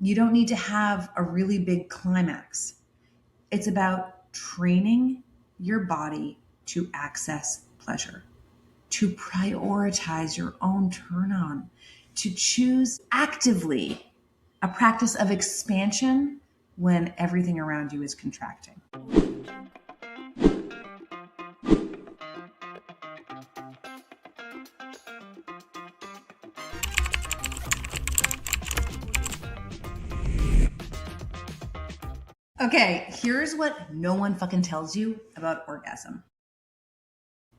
You don't need to have a really big climax. It's about training your body to access pleasure, to prioritize your own turn on, to choose actively a practice of expansion when everything around you is contracting. Okay, here's what no one fucking tells you about orgasm.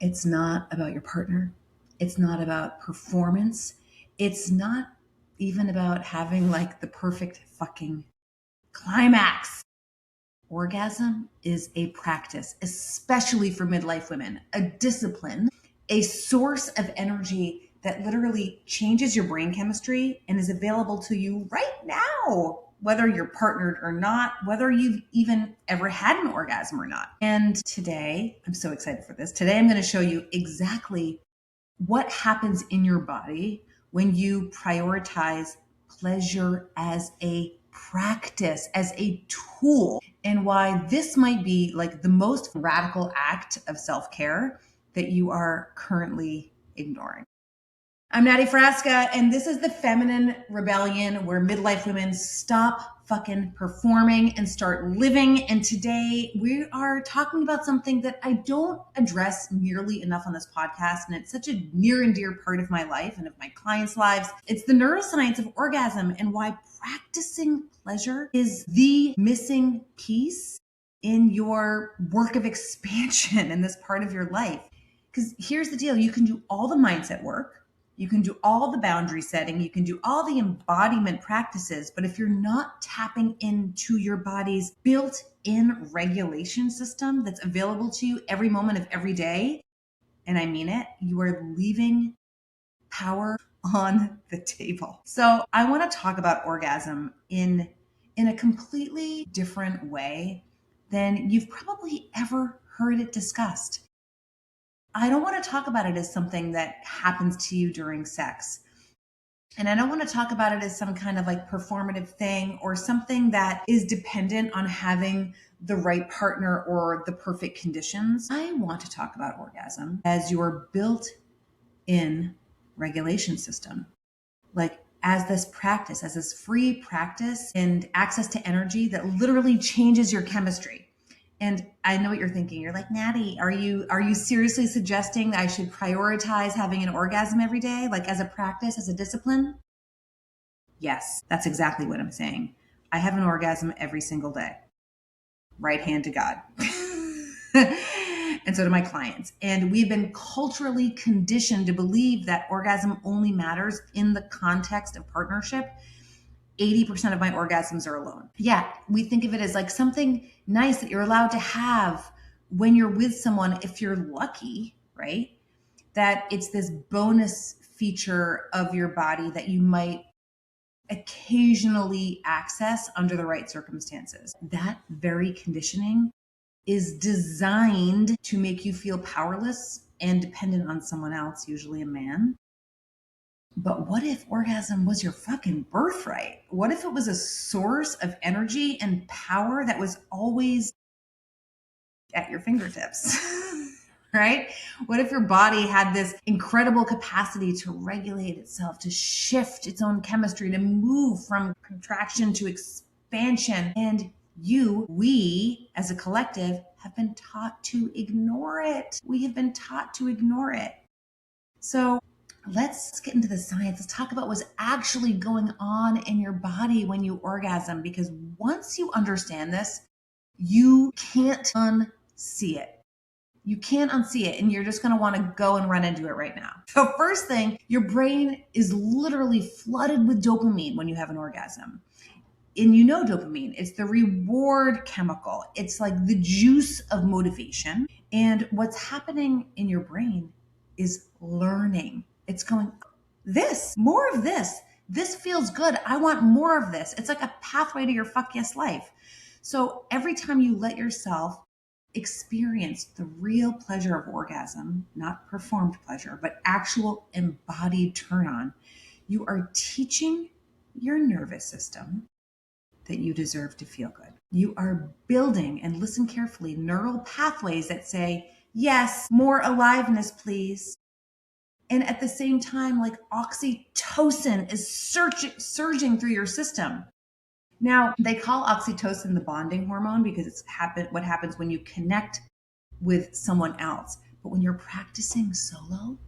It's not about your partner. It's not about performance. It's not even about having like the perfect fucking climax. Orgasm is a practice, especially for midlife women, a discipline, a source of energy that literally changes your brain chemistry and is available to you right now, whether you're partnered or not, whether you've even ever had an orgasm or not. And today, I'm so excited for this. Today, I'm going to show you exactly what happens in your body when you prioritize pleasure as a practice, as a tool, and why this might be like the most radical act of self-care that you are currently ignoring. I'm Natty, and this is the Feminine Rebellion, where midlife women stop fucking performing and start living. And today we are talking about something that I don't address nearly enough on this podcast. And it's such a near and dear part of my life and of my clients' lives. It's the neuroscience of orgasm and why practicing pleasure is the missing piece in your work of expansion in this part of your life. Because here's the deal. You can do all the mindset work. You can do all the boundary setting. You can do all the embodiment practices. But if you're not tapping into your body's built-in regulation system that's available to you every moment of every day, and I mean it, you are leaving power on the table. So I want to talk about orgasm in a completely different way than you've probably ever heard it discussed. I don't want to talk about it as something that happens to you during sex. And I don't want to talk about it as some kind of like performative thing or something that is dependent on having the right partner or the perfect conditions. I want to talk about orgasm as your built-in regulation system. Like as this practice, as this free practice and access to energy that literally changes your chemistry. And I know what you're thinking. You're like, Natty, are you seriously suggesting that I should prioritize having an orgasm every day, like as a practice, as a discipline? Yes, that's exactly what I'm saying. I have an orgasm every single day. Right hand to God. And so do my clients. And we've been culturally conditioned to believe that orgasm only matters in the context of partnership. 80% of my orgasms are alone. Yeah, we think of it as like something nice that you're allowed to have when you're with someone, if you're lucky, right? That it's this bonus feature of your body that you might occasionally access under the right circumstances. That very conditioning is designed to make you feel powerless and dependent on someone else, usually a man. But what if orgasm was your fucking birthright? What if it was a source of energy and power that was always at your fingertips? Right? What if your body had this incredible capacity to regulate itself, to shift its own chemistry, to move from contraction to expansion? And we as a collective have been taught to ignore it. We have been taught to ignore it. So let's get into the science. Let's talk about what's actually going on in your body when you orgasm, because once you understand this, you can't unsee it. You can't unsee it, and you're just going to want to go and run into it right now. So first thing, your brain is literally flooded with dopamine when you have an orgasm. And you know dopamine, it's the reward chemical. It's like the juice of motivation. And what's happening in your brain is learning. It's going, more of this. This feels good. I want more of this. It's like a pathway to your fuck yes life. So every time you let yourself experience the real pleasure of orgasm, not performed pleasure, but actual embodied turn on, you are teaching your nervous system that you deserve to feel good. You are building, and listen carefully, neural pathways that say, yes, more aliveness, please. And at the same time, like oxytocin is surging through your system. Now, they call oxytocin the bonding hormone because it's what happens when you connect with someone else. But when you're practicing solo,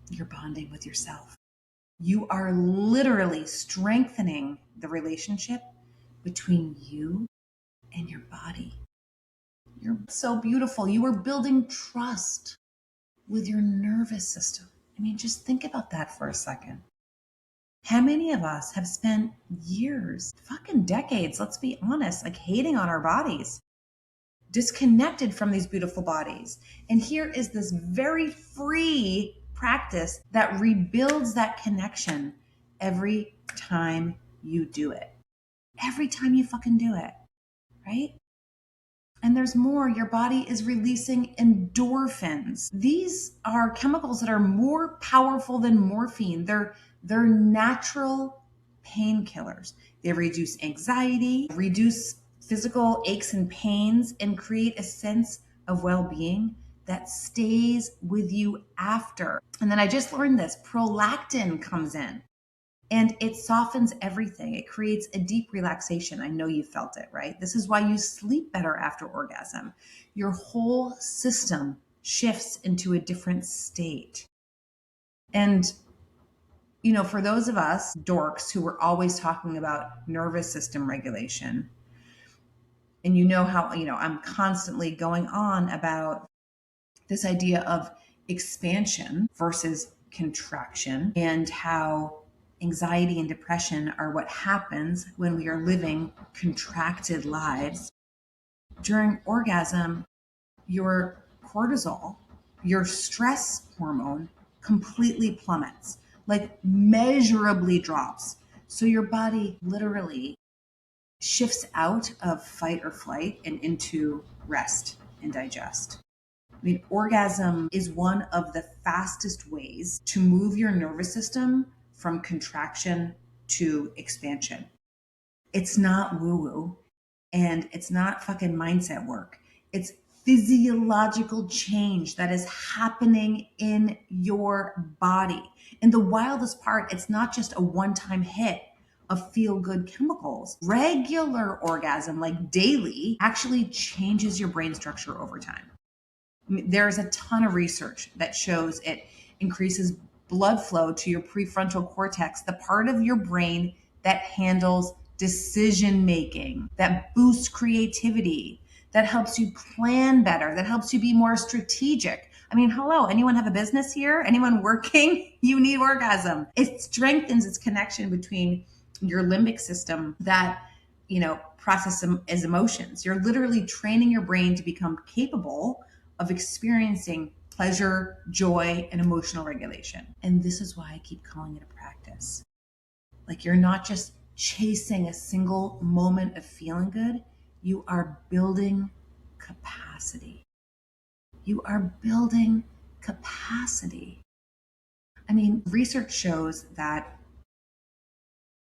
you're bonding with yourself. You are literally strengthening the relationship between you and your body. You're so beautiful. You are building trust with your nervous system. I mean, just think about that for a second. How many of us have spent years, fucking decades, let's be honest, like hating on our bodies, disconnected from these beautiful bodies? And here is this very free practice that rebuilds that connection every time you do it. Every time you fucking do it, right? And there's more. Your body is releasing endorphins. These are chemicals that are more powerful than morphine. They're natural painkillers. They reduce anxiety, reduce physical aches and pains, and create a sense of well-being that stays with you after. And then I just learned this. Prolactin comes in. And it softens everything. It creates a deep relaxation. I know you felt it, right? This is why you sleep better after orgasm. Your whole system shifts into a different state. And, you know, for those of us dorks who were always talking about nervous system regulation, and you know how, you know, I'm constantly going on about this idea of expansion versus contraction and how anxiety and depression are what happens when we are living contracted lives. During orgasm, your cortisol, your stress hormone, completely plummets, like measurably drops. So your body literally shifts out of fight or flight and into rest and digest. I mean, orgasm is one of the fastest ways to move your nervous system from contraction to expansion. It's not woo-woo and it's not fucking mindset work. It's physiological change that is happening in your body. And the wildest part, it's not just a one-time hit of feel-good chemicals. Regular orgasm, like daily, actually changes your brain structure over time. I mean, there's a ton of research that shows it increases blood flow to your prefrontal cortex, the part of your brain that handles decision making, that boosts creativity, that helps you plan better, that helps you be more strategic. I mean, hello, anyone have a business here? Anyone working? You need orgasm. It strengthens its connection between your limbic system that, you know, process as emotions. You're literally training your brain to become capable of experiencing pleasure, joy, and emotional regulation. And this is why I keep calling it a practice. Like, you're not just chasing a single moment of feeling good, you are building capacity. You are building capacity. I mean, research shows that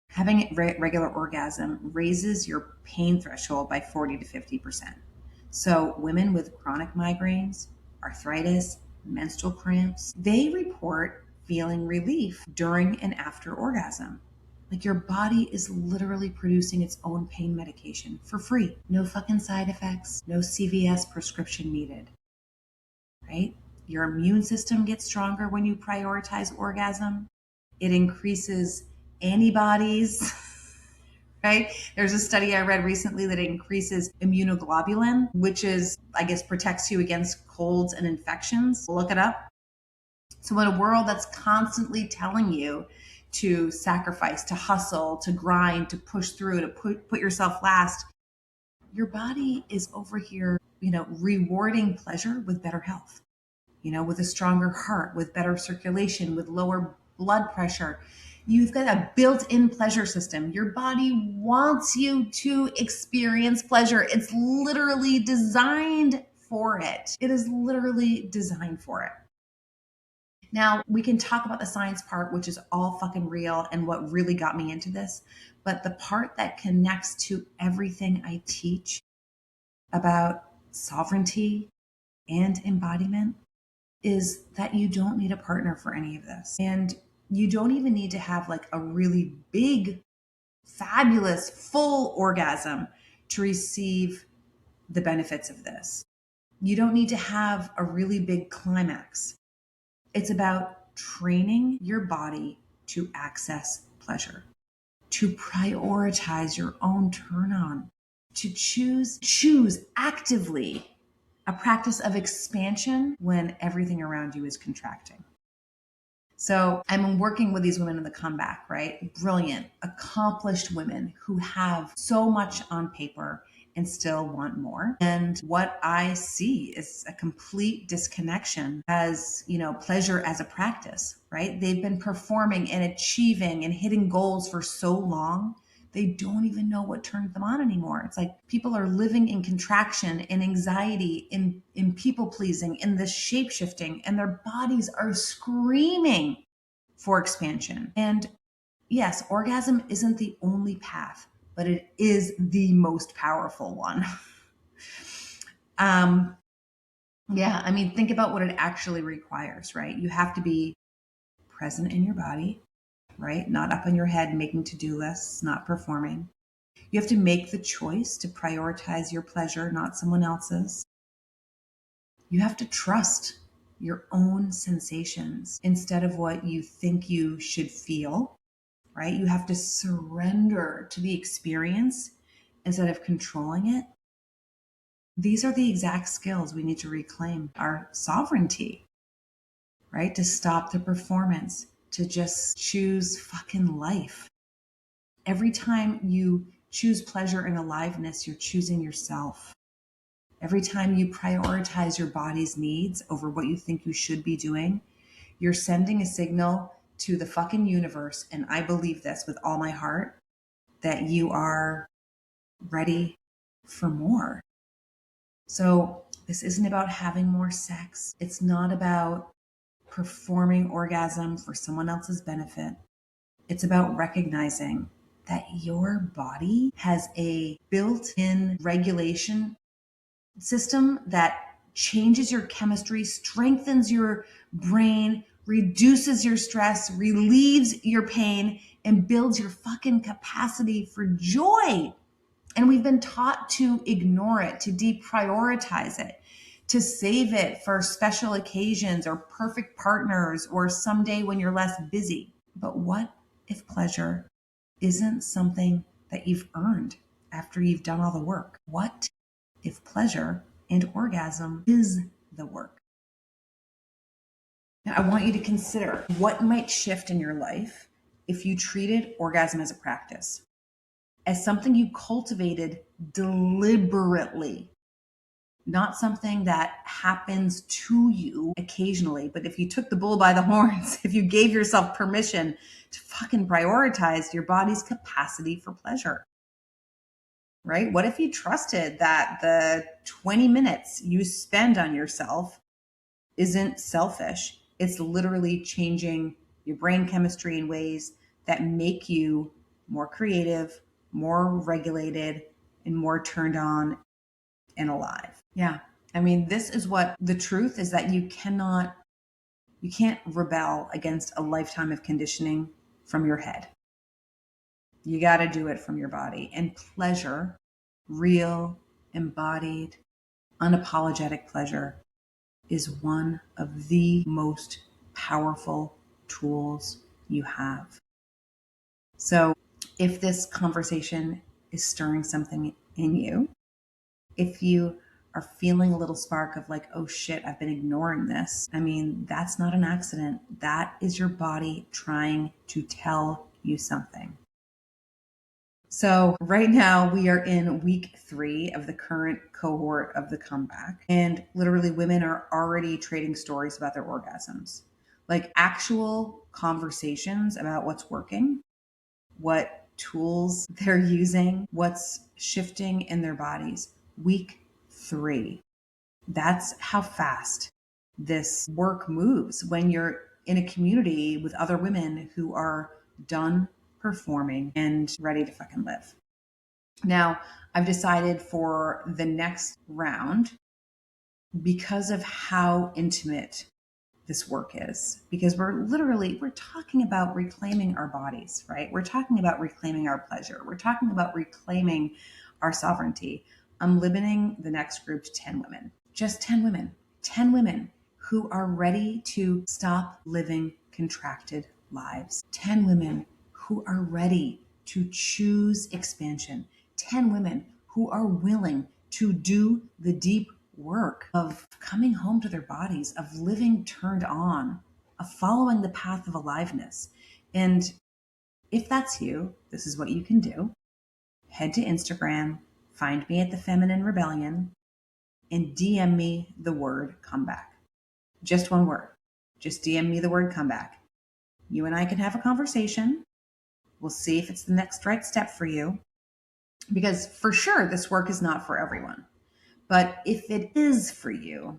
having regular orgasm raises your pain threshold by 40 to 50%. So women with chronic migraines, arthritis, menstrual cramps, they report feeling relief during and after orgasm. Like, your body is literally producing its own pain medication for free. No fucking side effects, no CVS prescription needed, right? Your immune system gets stronger when you prioritize orgasm. It increases antibodies, right? There's a study I read recently that increases immunoglobulin, which is, I guess, protects you against colds and infections. Look it up. So in a world that's constantly telling you to sacrifice, to hustle, to grind, to push through, to put yourself last, your body is over here, you know, rewarding pleasure with better health, you know, with a stronger heart, with better circulation, with lower blood pressure. You've got a built-in pleasure system. Your body wants you to experience pleasure. It's literally designed for it. It is literally designed for it. Now, we can talk about the science part, which is all fucking real and what really got me into this. But the part that connects to everything I teach about sovereignty and embodiment is that you don't need a partner for any of this. And you don't even need to have like a really big, fabulous, full orgasm to receive the benefits of this. You don't need to have a really big climax. It's about training your body to access pleasure, to prioritize your own turn on, to choose actively a practice of expansion when everything around you is contracting. So I'm working with these women in the comeback, right? Brilliant, accomplished women who have so much on paper and still want more. And what I see is a complete disconnection as, pleasure as a practice, right? They've been performing and achieving and hitting goals for so long. They don't even know what turns them on anymore. It's like people are living in contraction, in anxiety, in people pleasing, in the shape shifting, and their bodies are screaming for expansion. And yes, orgasm isn't the only path, but it is the most powerful one. Think about what it actually requires, right? You have to be present in your body, right? Not up in your head making to-do lists, not performing. You have to make the choice to prioritize your pleasure, not someone else's. You have to trust your own sensations instead of what you think you should feel, right? You have to surrender to the experience instead of controlling it. These are the exact skills we need to reclaim our sovereignty, right? To stop the performance, to just choose fucking life. Every time you choose pleasure and aliveness, you're choosing yourself. Every time you prioritize your body's needs over what you think you should be doing, you're sending a signal to the fucking universe, and I believe this with all my heart, that you are ready for more. So this isn't about having more sex. It's not about performing orgasm for someone else's benefit. It's about recognizing that your body has a built-in regulation system that changes your chemistry, strengthens your brain, reduces your stress, relieves your pain, and builds your fucking capacity for joy. And we've been taught to ignore it, to deprioritize it, to save it for special occasions or perfect partners or someday when you're less busy. But what if pleasure isn't something that you've earned after you've done all the work? What if pleasure and orgasm is the work? Now, I want you to consider what might shift in your life if you treated orgasm as a practice, as something you cultivated deliberately, not something that happens to you occasionally. But if you took the bull by the horns, if you gave yourself permission to fucking prioritize your body's capacity for pleasure, right? What if you trusted that the 20 minutes you spend on yourself isn't selfish? It's literally changing your brain chemistry in ways that make you more creative, more regulated, and more turned on and alive. Yeah. This is what the truth is, that you can't rebel against a lifetime of conditioning from your head. You got to do it from your body. And pleasure, real, embodied, unapologetic pleasure, is one of the most powerful tools you have. So if this conversation is stirring something in you, if you are feeling a little spark of like, oh shit, I've been ignoring this, that's not an accident. That is your body trying to tell you something. So right now we are in week 3 of the current cohort of the comeback. And literally women are already trading stories about their orgasms, like actual conversations about what's working, what tools they're using, what's shifting in their bodies. Week 3. That's how fast this work moves when you're in a community with other women who are done performing and ready to fucking live. Now, I've decided for the next round, because of how intimate this work is, because we're talking about reclaiming our bodies, right? We're talking about reclaiming our pleasure. We're talking about reclaiming our sovereignty. I'm limiting the next group to 10 women, just 10 women, 10 women who are ready to stop living contracted lives, 10 women who are ready to choose expansion, 10 women who are willing to do the deep work of coming home to their bodies, of living turned on, of following the path of aliveness. And if that's you, this is what you can do. Head to Instagram, find me at The Feminine Rebellion, and DM me the word comeback. Just one word. Just DM me the word comeback. You and I can have a conversation. We'll see if it's the next right step for you. Because for sure, this work is not for everyone. But if it is for you,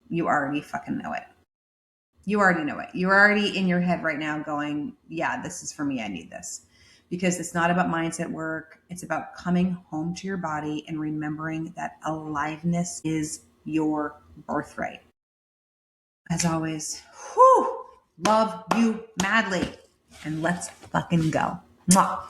you already fucking know it. You already know it. You're already in your head right now going, yeah, this is for me. I need this. Because it's not about mindset work. It's about coming home to your body and remembering that aliveness is your birthright. As always, love you madly. And let's fucking go. Mwah.